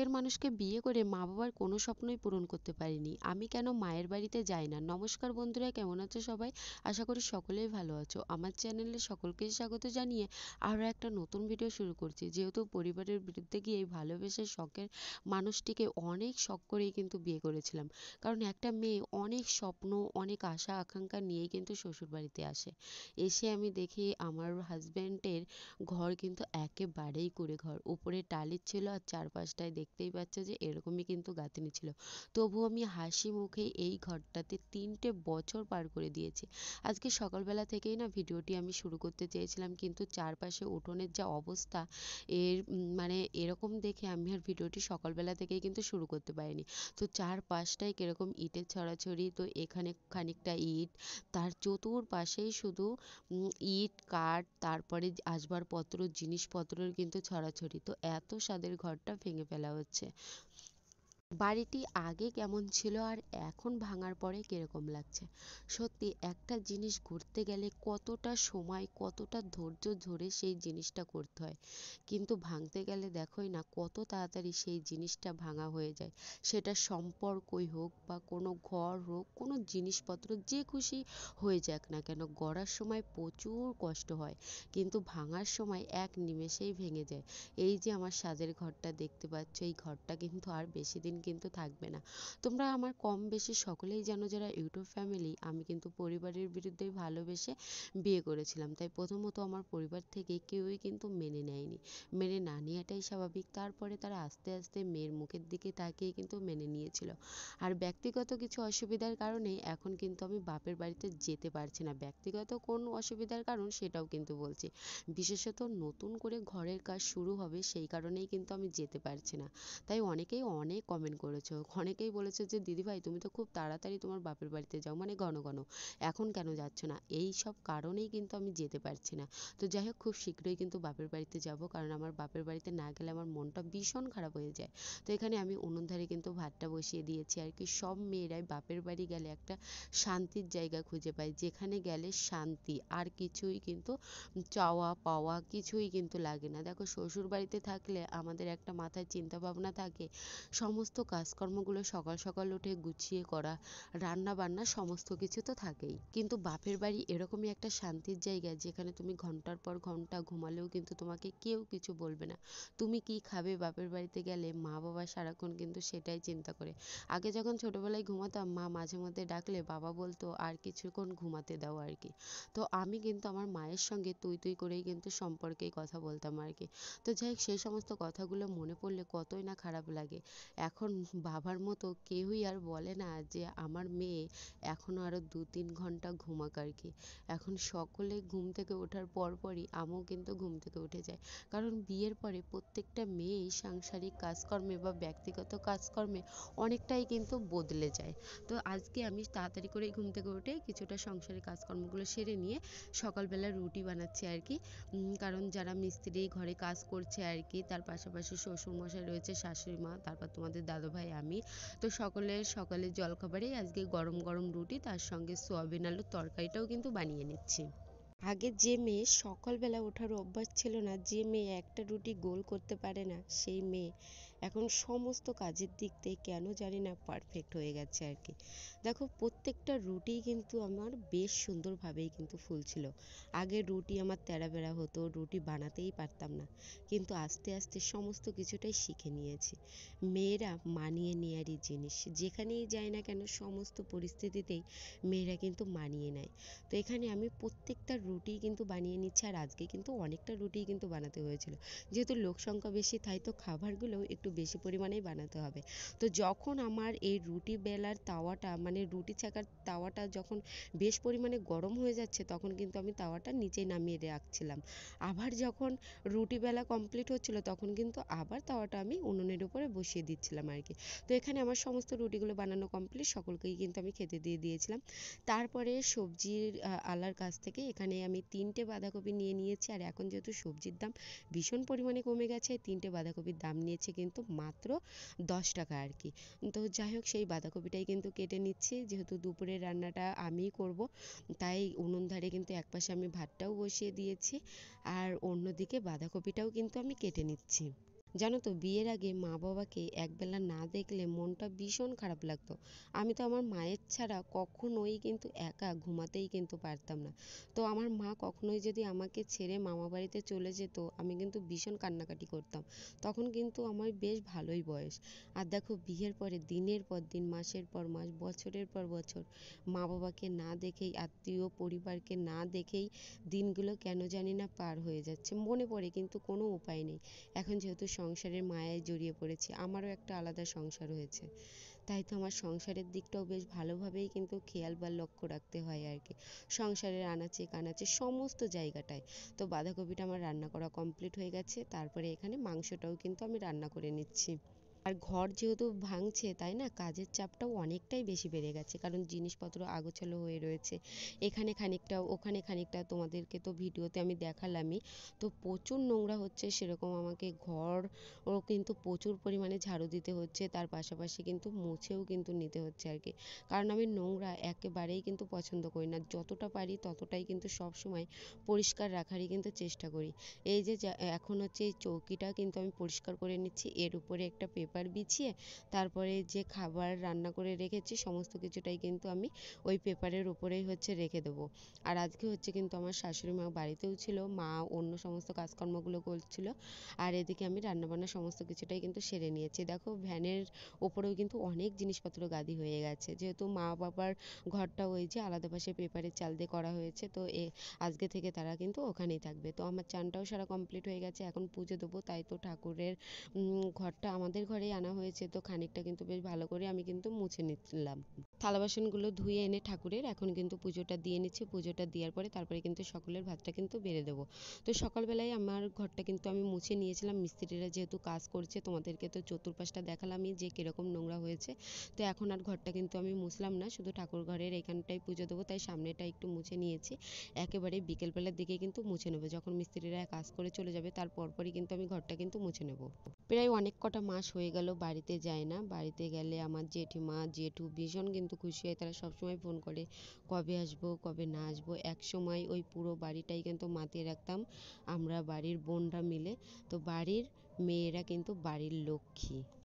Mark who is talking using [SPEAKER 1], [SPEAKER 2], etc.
[SPEAKER 1] কাছের মানুষকে বিয়ে করে মা বাবার কোনো স্বপ্নই পূরণ করতে পারিনি। আমি কেন মায়ের বাড়িতে যাই না? নমস্কার বন্ধুরা, কেমন আছো সবাই? আশা করি সকলেই ভালো আছো। আমার চ্যানেলে সকলকেই স্বাগত জানিয়ে আরও একটা নতুন ভিডিও শুরু করছি। যেহেতু পরিবারের বিরুদ্ধে গিয়ে এই ভালোবেসে শখের মানুষটিকে অনেক শখ করেই কিন্তু বিয়ে করেছিলাম। কারণ একটা মেয়ে অনেক স্বপ্ন, অনেক আশা আকাঙ্ক্ষা নিয়েই কিন্তু শ্বশুরবাড়িতে আসে। এসে আমি দেখি আমার হাজব্যান্ডের ঘর কিন্তু একেবারেই কুঁড়ে ঘর। উপরে টালির ছিল আর চারপাশটায় দেখতেই পাচ্ছ যে এরকমই কিন্তু গাঁথনি ছিল। তবুও আমি হাসি মুখে এই ঘরটাতে 3টে বছর পার করে দিয়েছি। আজকে সকালবেলা থেকেই না ভিডিওটি আমি শুরু করতে চেয়েছিলাম, কিন্তু চারপাশে উঠোনের যা অবস্থা মানে এরকম দেখে আমি আর ভিডিওটি সকালবেলা থেকেই কিন্তু শুরু করতে পারিনি। তো চারপাশটায় কিরকম ইটের ছড়াছড়ি, তো এখানে খানিকটা ইট, তার চতুর্পাশেই শুধু ইট কাঠ, তারপরে আসবাবপত্র জিনিসপত্রের কিন্তু ছড়াছড়ি। তো এত স্বাদের ঘরটা ভেঙে ফেলা হচ্ছে। বাড়িটি আগে কেমন ছিল আর এখন ভাঙার পরে কিরকম লাগছে। সত্যি একটা জিনিস করতে গেলে কতটা সময়, কতটা ধৈর্য ধরে সেই জিনিসটা করতে হয়, কিন্তু ভাঙতে গেলে দেখোই না কত তাড়াতাড়ি সেই জিনিসটা ভাঙা হয়ে যায়। সেটা সম্পর্কই হোক বা কোনো ঘর হোক, কোনো জিনিসপত্র যে খুশি হয়ে যাক না কেন, গড়ার সময় প্রচুর কষ্ট হয়, কিন্তু ভাঙার সময় এক নিমেষেই ভেঙে যায়। এই যে আমার সাজের ঘরটা দেখতে পাচ্ছ, এই ঘরটা কিন্তু আর বেশি দিন কিন্তু থাকবে না। তোমরা আমার কম বেশি সকলেই জানো যারা ইউটিউব ফ্যামিলি, আমি কিন্তু পরিবারের বিরুদ্ধে ভালোবেসে বিয়ে করেছিলাম। তাই প্রথমত আমার পরিবার থেকে কেউই কিন্তু মেনে নেয়নি। মেনে না নেওয়াটাই স্বাভাবিক। তারপরে তারা আস্তে আস্তে মেয়ের মুখের দিকে তাকিয়ে কিন্তু মেনে নিয়েছিল। আর ব্যক্তিগত কিছু অসুবিধার কারণে এখন কিন্তু আমি বাপের বাড়িতে যেতে পারছি না। ব্যক্তিগত কোন অসুবিধার কারণ সেটাও কিন্তু বলছি। বিশেষত নতুন করে ঘরের কাজ শুরু হবে, সেই কারণেই কিন্তু আমি যেতে পারছি না। তাই অনেকেই অনেক কমেন্ট করেছো, অনেকেই বলেছে যে দিদিভাই তুমি তো খুব তাড়াতাড়ি তোমার বাপের বাড়িতে যাও, মানে ঘন ঘন, এখন কেন যাচ্ছ না? এই সব কারণেই কিন্তু আমি যেতে পারছি না। তো যাই হোক, খুব শীঘ্রই কিন্তু বাপের বাড়িতে যাব, কারণ আমার বাপের বাড়িতে না গেলে আমার মনটা ভীষণ খারাপ হয়ে যায়। তো এখানে আমি উনুন ধারে কিন্তু ভাতটা বসিয়ে দিয়েছি আর কি। সব মেয়েরাই বাপের বাড়ি গেলে একটা শান্তির জায়গা খুঁজে পায়, যেখানে গেলে শান্তি, আর কিছুই কিন্তু চাওয়া পাওয়া কিছুই কিন্তু লাগে না। দেখো, শ্বশুর বাড়িতে থাকলে আমাদের একটা মাথায় চিন্তা ভাবনা থাকে, সমস্ত কাজকর্মগুলো সকাল সকাল উঠে গুছিয়ে করা, রান্না বান্না সমস্ত কিছু তো থাকেই। কিন্তু বাপের বাড়ি এরকমই একটা শান্তির জায়গা, যেখানে তুমি ঘন্টার পর ঘন্টা ঘুমালেও কিন্তু তোমাকে কেউ কিছু বলবে না। তুমি কি খাবে বাপের বাড়িতে গেলে, মা বাবা সারাক্ষণ কিন্তু সেটাই চিন্তা করে। আগে যখন ছোটবেলায় ঘুমাতাম, মা মাঝে মধ্যে ডাকলে বাবা বলতো আর কিছুক্ষণ ঘুমাতে দাও আর কি। তো আমি কিন্তু আমার মায়ের সঙ্গে তুই তুই করেই কিন্তু সম্পর্কেই কথা বলতাম আর কি। তো যাই হোক, সেই সমস্ত কথাগুলো মনে পড়লে কতই না খারাপ লাগে। এখন বাবার মতো কেউই আর বলে না যে আমার মেয়ে এখনও আরও 2-3 ঘন্টা ঘুমাক আর কি। এখন সকলে ঘুম থেকে ওঠার পরপরই আমিও কিন্তু ঘুম থেকে উঠে যায়। কারণ বিয়ের পরে প্রত্যেকটা মেয়েই সাংসারিক কাজকর্মে বা ব্যক্তিগত কাজকর্মে অনেকটাই কিন্তু বদলে যায়। তো আজকে আমি তাড়াতাড়ি করেই ঘুম থেকে উঠে কিছুটা সংসারিক কাজকর্মগুলো সেরে নিয়ে সকালবেলা রুটি বানাচ্ছি আর কি। কারণ যারা মিস্ত্রি ঘরে কাজ করছে আর কি, তার পাশাপাশি শ্বশুরমশাই রয়েছে, শাশুড়ি মা, তারপর তোমাদের দাদাভাই, আমি। তো সকলের সকালের জলখাবারেই আজকে গরম গরম রুটি, তার সঙ্গে সোয়াবিন আলুর তরকারিটাও কিন্তু বানিয়ে নিচ্ছি। আগে যে মেয়ে সকালবেলা ওঠার অভ্যাস ছিল না, যে মেয়ে একটা রুটি গোল করতে পারে না, সেই মেয়ে এখন সমস্ত কাজের দিক থেকে কেন জানি না পারফেক্ট হয়ে গেছে আর কি। দেখো, প্রত্যেকটা রুটি কিন্তু আমার বেশ সুন্দরভাবেই কিন্তু ফুলছিল। আগে রুটি আমার তেড়া বেড়া হতো, রুটি বানাতেই পারতাম না, কিন্তু আস্তে আস্তে সমস্ত কিছুটাই শিখে নিয়েছি। মেয়েরা মানিয়ে নেয়ারই জিনিস, যেখানেই যায় না কেন সমস্ত পরিস্থিতিতেই মেয়েরা কিন্তু মানিয়ে নেয়। তো এখানে আমি প্রত্যেকটা রুটি কিন্তু বানিয়ে নিচ্ছি, আর আজকে কিন্তু অনেকটা রুটি কিন্তু বানাতে হয়েছিল, যেহেতু লোক সংখ্যা বেশি, তাই তো খাবারগুলোও একটু বেশি পরিমাণেই বানাতে হবে। তো যখন আমার এই রুটি বেলার তাওয়াটা, মানে রুটি ছাকার তাওয়াটা যখন বেশ পরিমাণে গরম হয়ে যাচ্ছে, তখন কিন্তু আমি তাওয়াটা নিচে নামিয়ে রাখছিলাম। আবার যখন রুটি বেলা কমপ্লিট হচ্ছিল, তখন কিন্তু আবার তাওয়াটা আমি উনুনের উপরে বসিয়ে দিচ্ছিলাম আর কি। তো এখানে আমার সমস্ত রুটিগুলো বানানো কমপ্লিট, সকলকেই কিন্তু আমি খেতে দিয়ে দিয়েছিলাম। তারপরে সবজির আলার কাছ থেকে এখানে আমি 3টে বাঁধাকপি নিয়ে নিয়েছি, আর এখন যেহেতু সবজির দাম ভীষণ পরিমাণে কমে গেছে, 3টে বাঁধাকপির দাম নিয়েছে কিন্তু মাত্র 10 টাকা আর কি। তো যাই হোক, সেই বাঁধাকপিটাই কিন্তু কেটে নিচ্ছি, যেহেতু দুপুরের রান্নাটা আমিই করব, তাই উনুন ধারে কিন্তু একপাশে আমি ভাতটাও বসিয়ে দিয়েছি, আর অন্যদিকে বাঁধাকপিটাও কিন্তু আমি কেটে নিচ্ছি। জানো তো বিয়ের আগে মা বাবাকে একবেলা না দেখলে মনটা ভীষণ খারাপ লাগতো। আমি তো আমার মায়ের ছাড়া কখনোই কিন্তু একা ঘুমাতেই কিন্তু পারতাম না। তো আমার মা কখনোই যদি আমাকে ছেড়ে মামা বাড়িতে চলে যেত আমি কিন্তু ভীষণ কান্নাকাটি করতাম। তখন কিন্তু আমার বেশ ভালোই বয়স। আর দেখো বিয়ের পরে দিনের পর দিন মাসের পর মাস বছরের পর বছর মা বাবাকে না দেখেই আত্মীয় পরিবারকে না দেখেই দিনগুলো কেন জানি না পার হয়ে যাচ্ছে। মনে পড়ে কিন্তু কোনো উপায় নেই। এখন যেহেতু সংসারের মায়ায় জড়িয়ে পড়েছি, আমারও একটা আলাদা সংসার হয়েছে, তাই তো আমার সংসারের দিকটাও বেশ ভালোভাবেই কিন্তু খেয়াল বা লক্ষ্য রাখতে হয় আর কি, সংসারের আনাচে কানাচে সমস্ত জায়গাটায়। তো বাঁধাকপিটা আমার রান্না করা কমপ্লিট হয়ে গেছে, তারপরে এখানে মাংসটাও কিন্তু আমি রান্না করে নিচ্ছি। আর ঘর যেহেতু ভাঙছে তাই না কাজের চাপটাও অনেকটাই বেশি বেড়ে গেছে, কারণ জিনিসপত্র আগোছালো হয়ে রয়েছে, এখানে খানিকটা ওখানে খানিকটা, তোমাদেরকে তো ভিডিওতে আমি দেখালামই। তো প্রচুর নোংরা হচ্ছে, সেরকম আমাকে ঘর ও কিন্তু প্রচুর পরিমাণে ঝাড়ু দিতে হচ্ছে, তার পাশাপাশি কিন্তু মুছেও কিন্তু নিতে হচ্ছে আর কি, কারণ আমি নোংরা একেবারেই কিন্তু পছন্দ করি না, যতটা পারি ততটাই কিন্তু সব সময় পরিষ্কার রাখারই কিন্তু চেষ্টা করি। এই যে এখন হচ্ছে এই চৌকিটা কিন্তু আমি পরিষ্কার করে নিচ্ছি, এর উপরে একটা পেপার বিছিয়ে তারপরে যে খাবার রান্না করে রেখেছি সমস্ত কিছুটাই কিন্তু আমি ওই পেপারের উপরেই হচ্ছে রেখে দেবো। আর আজকে হচ্ছে কিন্তু আমার শাশুড়ি মা বাড়িতেও ছিল, মা অন্য সমস্ত কাজকর্মগুলো করছিল, আর এদিকে আমি রান্নাবান্না সমস্ত কিছুটাই কিন্তু সেরে নিয়েছি। দেখো ভ্যানের ওপরেও কিন্তু অনেক জিনিসপত্র গাদি হয়ে গেছে, যেহেতু মা বাবার ঘরটা ওই যে আলাদা পাশে পেপারের চাল দিয়ে করা হয়েছে, তো আজকে থেকে তারা কিন্তু ওখানেই থাকবে। তো আমার চানটাও সারা কমপ্লিট হয়ে গেছে, এখন পুজো দেবো, তাই তো ঠাকুরের ঘরটা আমাদের ঘরেই আনা হয়েছে, তো খানিকটা কিন্তু বেশ ভালো করে আমি কিন্তু মুছে নিলাম। থালা বাসনগুলো ধুয়ে এনে ঠাকুরের এখন কিন্তু পুজোটা দিয়ে নিচ্ছি, পুজোটা দেওয়ার পরে তারপরে কিন্তু সকলের ভাতটা কিন্তু বেড়ে দেবো। তো সকালবেলায় আমার ঘরটা কিন্তু আমি মুছে নিয়েছিলাম, মিস্ত্রিরা যেহেতু কাজ করছে, তোমাদেরকে তো চতুর্পাশটা দেখালামই যে কিরকম নোংরা হয়েছে। তো এখন আর ঘরটা কিন্তু আমি মুছলাম না, শুধু ঠাকুর ঘরের এখানটাই পুজো দেবো, তাই সামনেটা একটু মুছে নিয়েছি। একেবারে বিকেলবেলার দিকে কিন্তু মুছে নেবো, যখন মিস্ত্রিরা কাজ করে চলে যাবে তার পরপরই কিন্তু আমি ঘরটা কিন্তু মুছে নেবো। প্রায় অনেক কটা মাস হয়ে গেল বাড়িতে যাই না, বাড়িতে গেলে আমার জেঠিমা জেঠু ভীষণ কিন্তু খুশি হয়, তারা সবসময় ফোন করে কবে আসবো কবে না আসবো। এক সময় ওই পুরো বাড়িটাই কিন্তু মাতিয়ে রাখতাম আমরা বাড়ির বোনরা মিলে, তো বাড়ির মেয়েরা কিন্তু বাড়ির লক্ষ্মী।